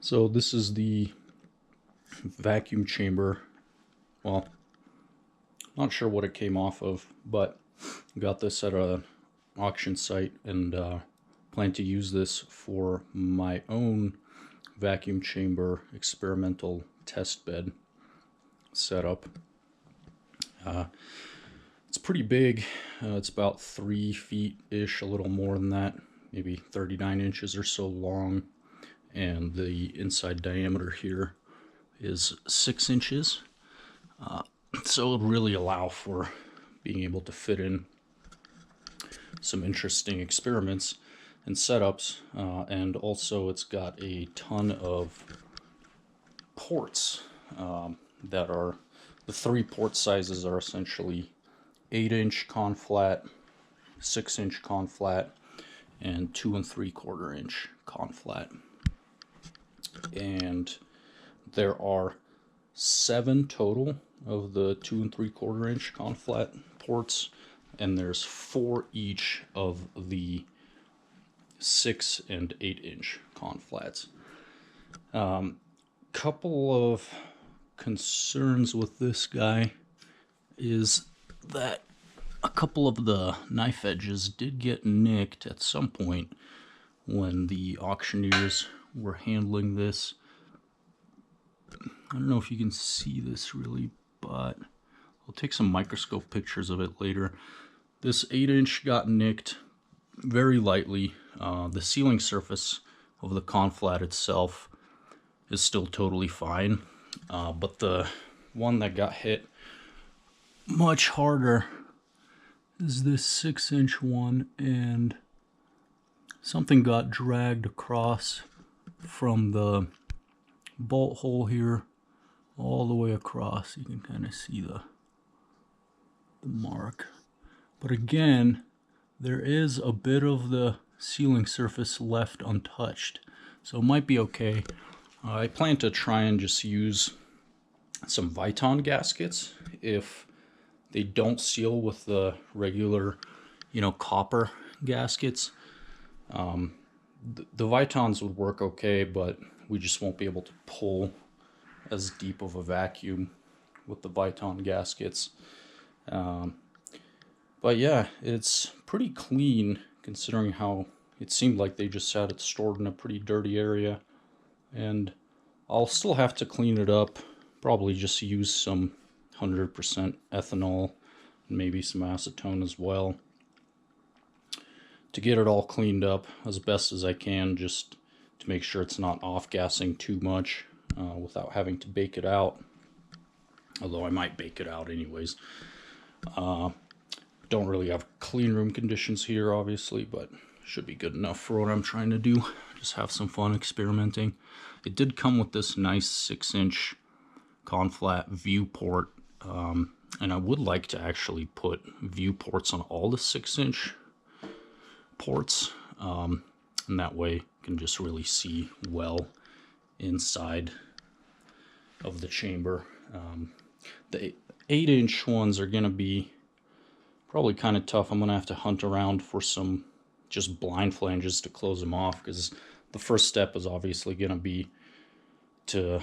So this is the vacuum chamber. Well, not sure what it came off of, but got this at an auction site and plan to use this for my own vacuum chamber experimental test bed setup. It's pretty big. It's about 3 feet-ish, a little more than that, maybe 39 inches or so long. And the inside diameter here is 6 inches. So it would really allow for being able to fit in some interesting experiments and setups. And also it's got a ton of ports that are, the 3 port sizes are essentially 8-inch con-flat, 6-inch con-flat, and 2 3/4 inch con-flat. And there are 7 total of the 2 3/4 inch con-flat ports, and there's 4 each of the 6 and 8 inch con-flats. Couple of concerns with this guy is that a couple of the knife edges did get nicked at some point when the auctioneers were handling this. I don't know if you can see this really, but I'll take some microscope pictures of it later. This 8-inch got nicked very lightly. The sealing surface of the con-flat itself is still totally fine, but the one that got hit much harder is this 6-inch one, and something got dragged across from the bolt hole here all the way across. You can kind of see the mark. But again, there is a bit of the sealing surface left untouched, so it might be okay. I plan to try and just use some Viton gaskets if they don't seal with the regular, copper gaskets. The Vitons would work okay, but we just won't be able to pull as deep of a vacuum with the Viton gaskets. But yeah, it's pretty clean considering how it seemed like they just had it stored in a pretty dirty area. And I'll still have to clean it up, probably just use some 100% ethanol and maybe some acetone as well to get it all cleaned up as best as I can, just to make sure it's not off-gassing too much without having to bake it out, although I might bake it out anyways. Don't really have clean room conditions here, obviously, but should be good enough for what I'm trying to do. Just have some fun experimenting. It did come with this nice 6-inch con-flat viewport, and I would like to actually put viewports on all the 6-inch ports, and that way you can just really see well inside of the chamber. The 8-inch ones are going to be probably kind of tough. I'm going to have to hunt around for some just blind flanges to close them off, because the first step is obviously going to be to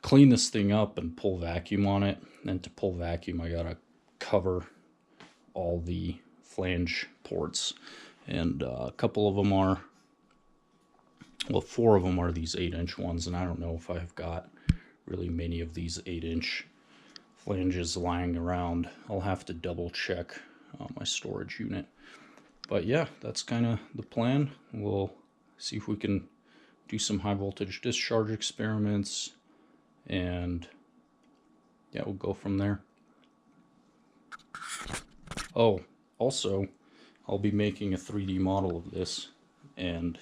clean this thing up and pull vacuum on it. And to pull vacuum, I got to cover all the flange ports. And a couple of them are, well, 4 of them are these 8-inch ones, and I don't know if I've got really many of these 8-inch flanges lying around. I'll have to double check my storage unit. But yeah, that's kind of the plan. We'll see if we can do some high voltage discharge experiments, and yeah, we'll go from there. Oh, also, I'll be making a 3D model of this, and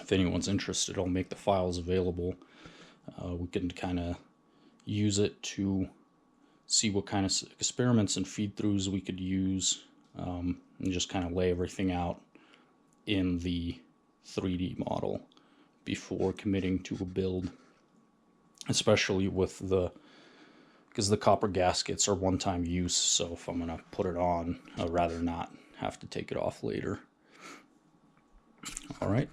if anyone's interested, I'll make the files available. We can kind of use it to see what kind of experiments and feed-throughs we could use, and just kind of lay everything out in the 3D model before committing to a build, especially with because the copper gaskets are one-time use, so if I'm going to put it on, I'd rather not have to take it off later. All right.